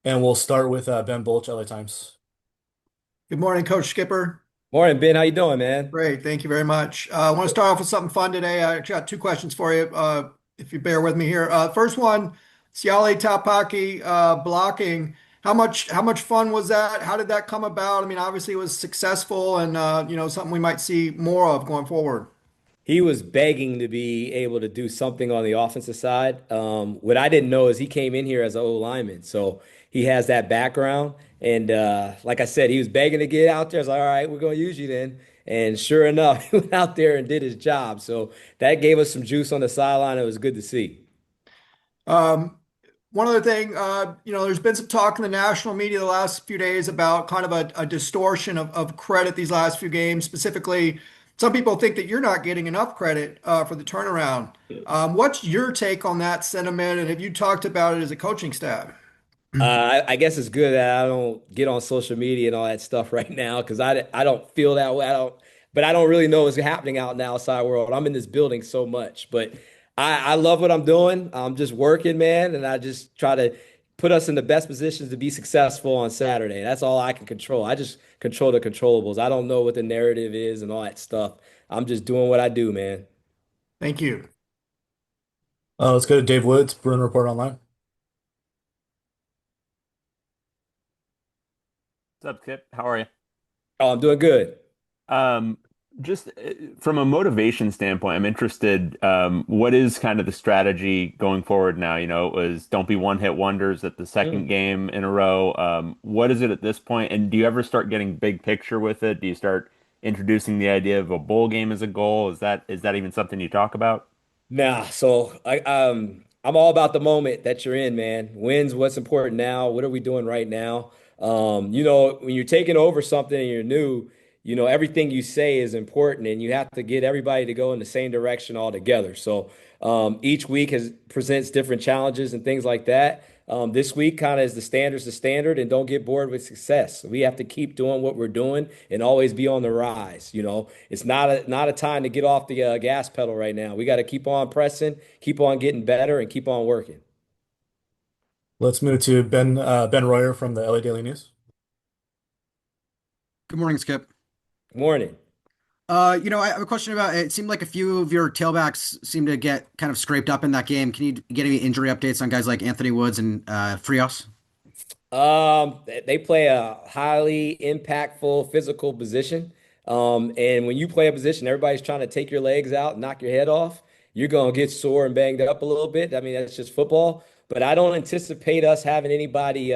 And we'll start with Ben Bulch, LA Times. Good morning, Coach Skipper. Morning, Ben. How you doing, man? Great, thank you very much. I want to start off with something fun today. I actually got two questions for you, if you bear with me here. First one, Siale Taupaki blocking. How much fun was that? How did that come about? I mean, obviously it was successful and something we might see more of going forward. He was begging to be able to do something on the offensive side. What I didn't know is he came in here as an O lineman, so he has that background. And like I said, he was begging to get out there. I was like, all right, we're going to use you then. And sure enough, he went out there and did his job. So that gave us some juice on the sideline. It was good to see. Um, One other thing, there's been some talk in the national media the last few days about kind of a distortion of credit these last few games. Specifically, some people think that you're not getting enough credit for the turnaround. What's your take on that sentiment, and have you talked about it as a coaching staff? I guess it's good that I don't get on social media and all that stuff right now because I don't feel that way. But I don't really know what's happening out in the outside world. I'm in this building so much, but I love what I'm doing. I'm just working, man, and I just try to put us in the best positions to be successful on Saturday. That's all I can control. I just control the controllables. I don't know what the narrative is and all that stuff. I'm just doing what I do, man. Thank you. Let's go to Dave Woods, Bruin Report Online. What's up, Kip? How are you? Oh, I'm doing good. Um, just from a motivation standpoint, I'm interested. What is kind of the strategy going forward now? It was don't be one-hit wonders at the second game in a row. What is it at this point? And do you ever start getting big picture with it? Do you start introducing the idea of a bowl game as a goal? Is that even something you talk about? Nah, so I'm all about the moment that you're in, man. Wins what's important now. What are we doing right now? When you're taking over something and you're new, everything you say is important and you have to get everybody to go in the same direction all together. So each week has presents different challenges and things like that. This week kind of is the standard, and don't get bored with success. We have to keep doing what we're doing and always be on the rise. It's not a time to get off the gas pedal right now. We got to keep on pressing, keep on getting better, and keep on working. Let's move to Ben Royer from the LA Daily News. Good morning, Skip. Morning. I have a question about it. Seemed like a few of your tailbacks seemed to get kind of scraped up in that game. Can you get any injury updates on guys like Anthony Woods and Frios? They play a highly impactful physical position. And when you play a position, everybody's trying to take your legs out, and knock your head off. You're gonna get sore and banged up a little bit. I mean, that's just football. But I don't anticipate us having anybody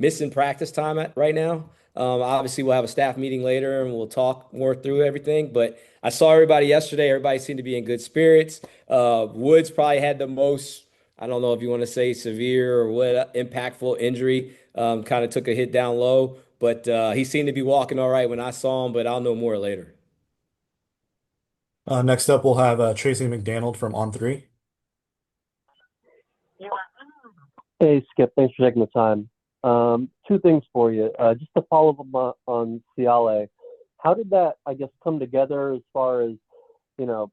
missing practice time right now. Obviously, we'll have a staff meeting later and we'll talk more through everything. But I saw everybody yesterday. Everybody seemed to be in good spirits. Woods probably had the most, I don't know if you want to say severe or what, impactful injury. Kind of took a hit down low, but he seemed to be walking all right when I saw him, but I'll know more later. Next up, we'll have Tracy McDaniel from On Three. Hey, Skip, thanks for taking the time. Two things for you. Just to follow up on Ciale, how did that, I guess, come together as far as, you know,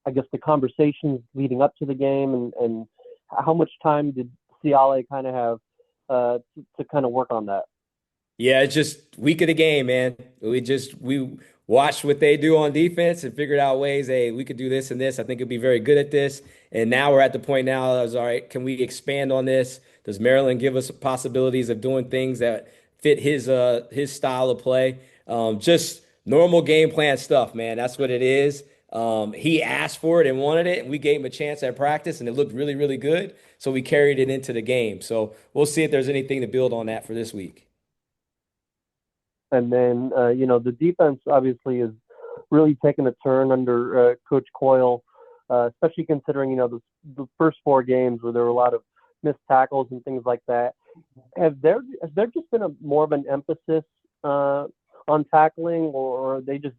I guess the conversations leading up to the game and how much time did Ciale kind of have to kind of work on that? Yeah, it's just week of the game, man. We watched what they do on defense and figured out ways. Hey, we could do this and this. I think it'd be very good at this. And now we're at the point now. I was all right. Can we expand on this? Does Maryland give us possibilities of doing things that fit his style of play? Just normal game plan stuff, man. That's what it is. He asked for it and wanted it, and we gave him a chance at practice, and it looked really, really good. So we carried it into the game. So we'll see if there's anything to build on that for this week. And then, the defense obviously is really taking a turn under Coach Coyle, especially considering, the first four games where there were a lot of missed tackles and things like that. Has there just been more of an emphasis on tackling, or are they just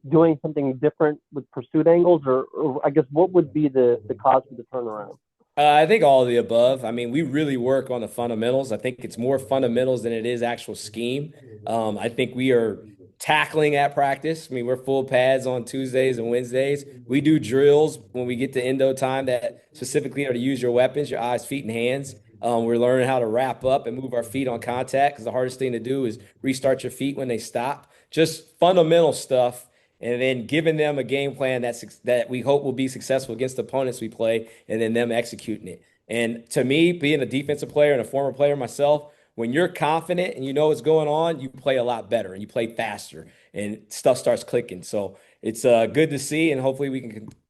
doing something different with pursuit angles, or I guess what would be the cause for the turnaround? I think all of the above. I mean, we really work on the fundamentals. I think it's more fundamentals than it is actual scheme. I think we are tackling at practice. I mean, we're full pads on Tuesdays and Wednesdays. We do drills when we get to endo time that specifically are to use your weapons, your eyes, feet, and hands. We're learning how to wrap up and move our feet on contact because the hardest thing to do is restart your feet when they stop. Just fundamental stuff, and then giving them a game plan that we hope will be successful against the opponents we play, and then them executing it. And to me, being a defensive player and a former player myself, when you're confident and you know what's going on, you play a lot better and you play faster, and stuff starts clicking. So it's good to see, and hopefully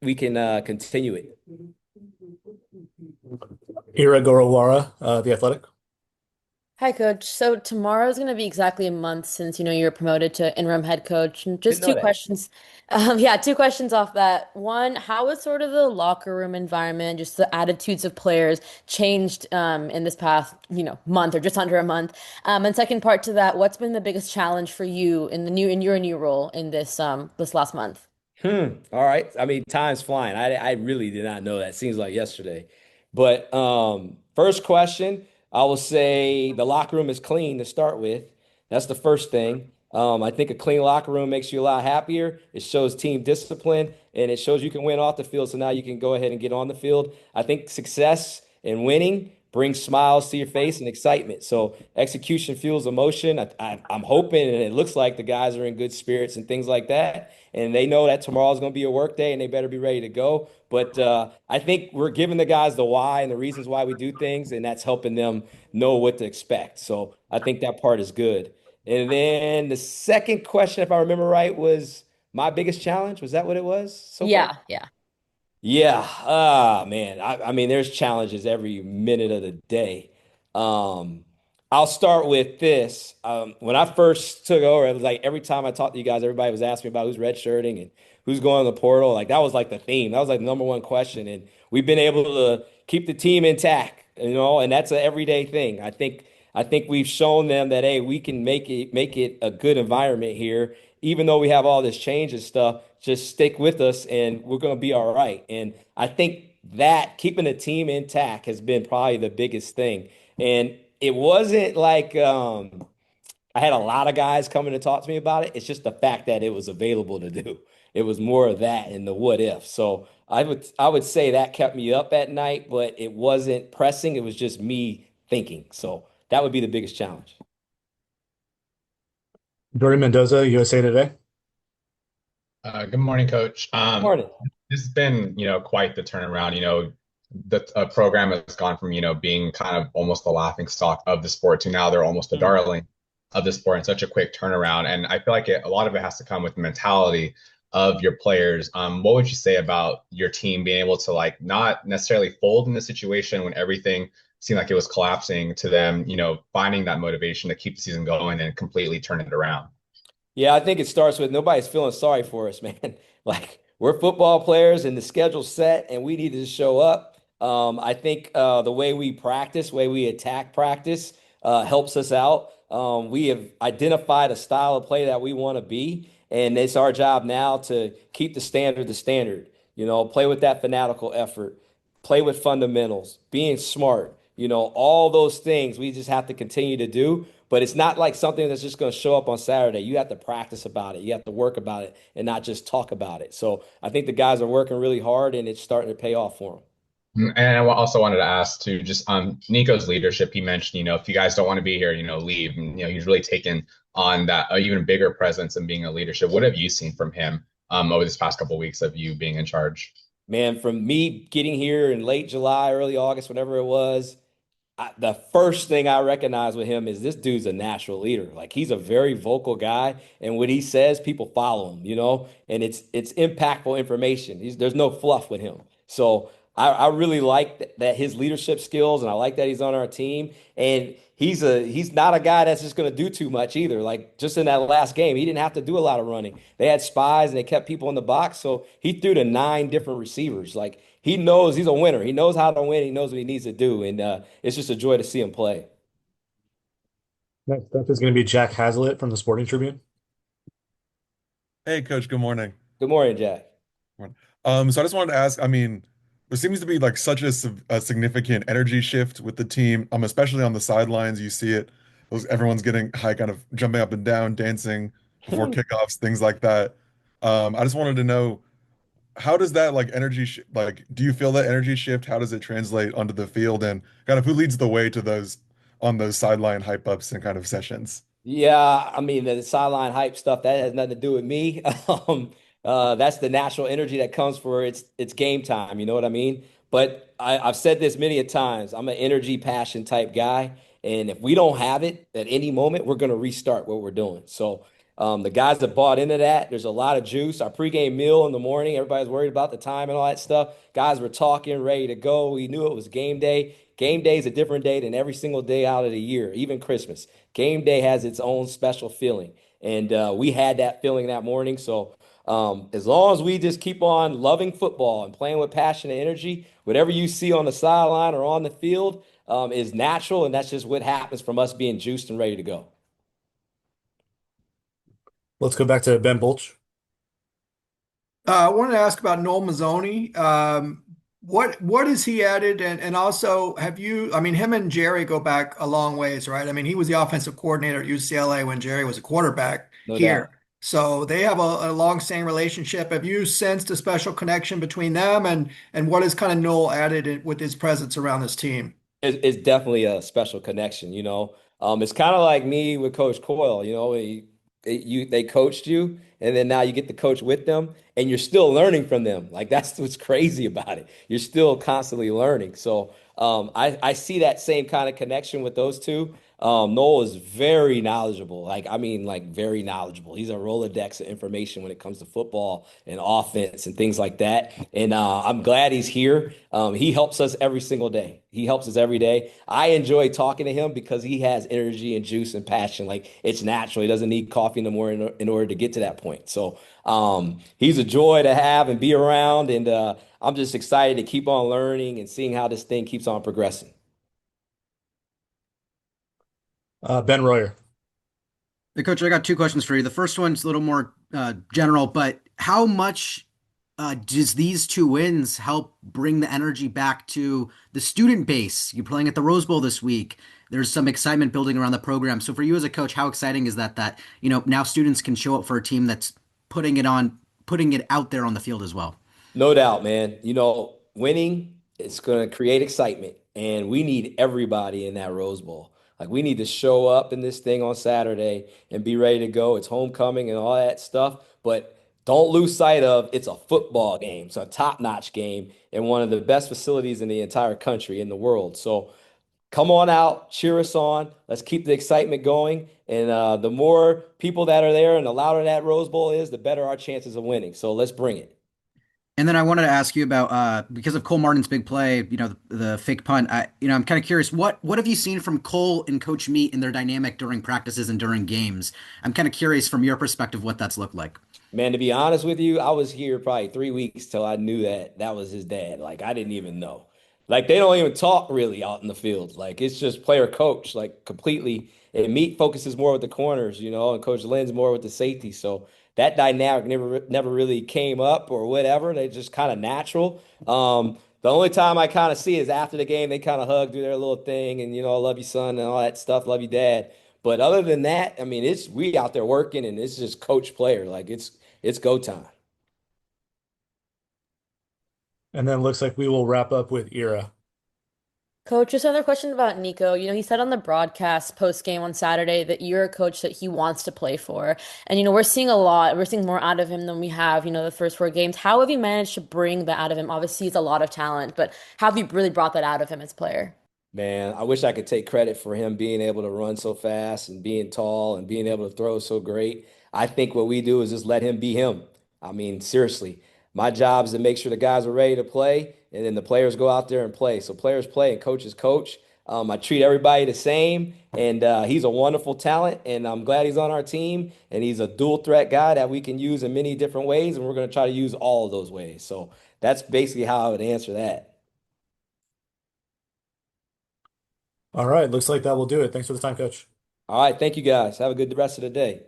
we can continue it. Ira Gorawara, The Athletic. Hi, Coach. So tomorrow is going to be exactly a month since you were promoted to interim head coach. And Didn't just know two that. questions. Yeah, two questions off that. One, how has sort of the locker room environment, just the attitudes of players changed in this past, month or just under a month? And second part to that, what's been the biggest challenge for you in your new role in this last month? All right. I mean, time's flying. I really did not know that. Seems like yesterday. But first question, I will say the locker room is clean to start with. That's the first thing. I think a clean locker room makes you a lot happier. It shows team discipline and it shows you can win off the field. So now you can go ahead and get on the field. I think success and winning brings smiles to your face and excitement. So execution fuels emotion. I'm hoping and it looks like the guys are in good spirits and things like that. And they know that tomorrow's going to be a work day and they better be ready to go. But I think we're giving the guys the why and the reasons why we do things, and that's helping them know what to expect. So I think that part is good. And then the second question, if I remember right, was my biggest challenge. Was that what it was so far? Yeah, yeah. Yeah. Ah, man. I mean, there's challenges every minute of the day. Um, I'll start with this. When I first took over, it was like every time I talked to you guys, everybody was asking me about who's redshirting and who's going to the portal. Like that was like the theme. That was like the number one question. And we've been able to keep the team intact, and that's an everyday thing. I think we've shown them that hey, we can make it a good environment here, even though we have all this change and stuff. Just stick with us, and we're going to be all right. And I think that keeping the team intact has been probably the biggest thing. And it wasn't like I had a lot of guys coming to talk to me about it. It's just the fact that it was available to do. It was more of that and the what if. So I would say that kept me up at night, but it wasn't pressing. It was just me thinking. So that would be the biggest challenge. Jordan Mendoza, USA Today. Good morning, Coach. Morning. This has been, quite the turnaround. The program has gone from, being kind of almost the laughing stock of the sport to now they're almost a darling of the sport in such a quick turnaround. And I feel like a lot of it has to come with the mentality of your players. What would you say about your team being able to like not necessarily fold in the situation when everything seemed like it was collapsing to them, finding that motivation to keep the season going and completely turn it around? Yeah, I think it starts with nobody's feeling sorry for us, man. Like we're football players and the schedule's set and we need to show up. I think the way we practice, way we attack practice, helps us out. We have identified a style of play that we want to be, and it's our job now to keep the standard the standard. Play with that fanatical effort, play with fundamentals, being smart. All those things we just have to continue to do. But it's not like something that's just going to show up on Saturday. You have to practice about it. You have to work about it and not just talk about it. So I think the guys are working really hard and it's starting to pay off for them. And I also wanted to ask too, just Nico's leadership. He mentioned, if you guys don't want to be here, leave. And he's really taken on that even bigger presence and being a leadership. What have you seen from him over this past couple of weeks of you being in charge? Man, from me getting here in late July, early August, whatever it was, the first thing I recognize with him is this dude's a natural leader. Like he's a very vocal guy, and what he says, people follow him. And it's impactful information. There's no fluff with him. So I really like that his leadership skills, and I like that he's on our team. And he's not a guy that's just going to do too much either. Like just in that last game, he didn't have to do a lot of running. They had spies and they kept people in the box, so he threw to 9 different receivers. Like he knows he's a winner. He knows how to win. He knows what he needs to do, and it's just a joy to see him play. Next up is going to be Jack Hazlitt from the Sporting Tribune. Hey, Coach, good morning. Good morning, Jack. So I just wanted to ask, I mean, there seems to be like such a significant energy shift with the team, especially on the sidelines. You see it. Everyone's getting high, kind of jumping up and down, dancing before kickoffs, things like that. I just wanted to know how does that like energy sh like do you feel that energy shift? How does it translate onto the field and kind of who leads the way to those on those sideline hype ups and kind of sessions? Yeah, I mean the sideline hype stuff that has nothing to do with me. That's the natural energy that comes for it's game time. You know what I mean? But I've said this many a times. I'm an energy passion type guy, and if we don't have it at any moment, we're going to restart what we're doing. So the guys that bought into that, there's a lot of juice. Our pregame meal in the morning, everybody's worried about the time and all that stuff. Guys were talking, ready to go. We knew it was game day. Game day is a different day than every single day out of the year, even Christmas. Game day has its own special feeling, and we had that feeling that morning. So as long as we just keep on loving football and playing with passion and energy, whatever you see on the sideline or on the field is natural, and that's just what happens from us being juiced and ready to go. Let's go back to Ben Bolch. I wanted to ask about Noel Mazzoni. What has he added, and also have you? I mean, him and Jerry go back a long ways, right? I mean, he was the offensive coordinator at UCLA when Jerry was a quarterback No here, doubt. so they have a long-standing relationship. Have you sensed a special connection between them, and what has kind of Noel added with his presence around this team? It's definitely a special connection, you know. It's kind of like me with Coach Coyle, you know, they coached you, and then now you get to coach with them, and you're still learning from them. Like that's what's crazy about it. You're still constantly learning. So I see that same kind of connection with those two. Noel is very knowledgeable. Like I mean, like very knowledgeable. He's a Rolodex of information when it comes to football and offense and things like that. And I'm glad he's here. He helps us every single day. He helps us every day. I enjoy talking to him because he has energy and juice and passion. Like it's natural. He doesn't need coffee no more in order to get to that point. So he's a joy to have and be around. And I'm just excited to keep on learning and seeing how this thing keeps on progressing. Ben Royer. Hey, Coach, I got two questions for you. The first one's a little more general, but how much does these two wins help bring the energy back to the student base? You're playing at the Rose Bowl this week. There's some excitement building around the program. So for you as a coach, how exciting is that now students can show up for a team that's putting it out there on the field as well? No doubt, man. You know, winning it's going to create excitement, and we need everybody in that Rose Bowl. Like we need to show up in this thing on Saturday and be ready to go. It's homecoming and all that stuff, but don't lose sight of it's a football game. It's a top-notch game in one of the best facilities in the entire country in the world. So come on out, cheer us on. Let's keep the excitement going. And the more people that are there and the louder that Rose Bowl is, the better our chances of winning. So let's bring it. And then I wanted to ask you about because of Cole Martin's big play, the fake punt. I'm kind of curious what have you seen from Cole and Coach Meat in their dynamic during practices and during games? I'm kind of curious from your perspective what that's looked like. Man, to be honest with you, I was here probably 3 weeks till I knew that that was his dad. Like I didn't even know. Like they don't even talk really out in the field. Like it's just player coach, like completely. And Meat focuses more with the corners, you know, and Coach Lynn's more with the safety. So that dynamic never really came up or whatever. They just kind of natural. The only time I kind of see is after the game, they kind of hug, do their little thing, and you know, I love you, son, and all that stuff. Love you, dad. But other than that, I mean, it's we out there working, and it's just coach player. Like it's go time. And then looks like we will wrap up with Ira. Coach, just another question about Nico. You know, he said on the broadcast post game on Saturday that you're a coach that he wants to play for. And, we're seeing more out of him than we have, the first four games. How have you managed to bring that out of him? Obviously, he's a lot of talent, but how have you really brought that out of him as a player? Man, I wish I could take credit for him being able to run so fast and being tall and being able to throw so great. I think what we do is just let him be him. I mean, seriously, my job is to make sure the guys are ready to play and then the players go out there and play. So players play and coaches coach. I treat everybody the same, and he's a wonderful talent, and I'm glad he's on our team. And he's a dual threat guy that we can use in many different ways, and we're going to try to use all of those ways. So that's basically how I would answer that. All right, looks like that will do it. Thanks for the time, Coach. All right, thank you guys. Have a good rest of the day.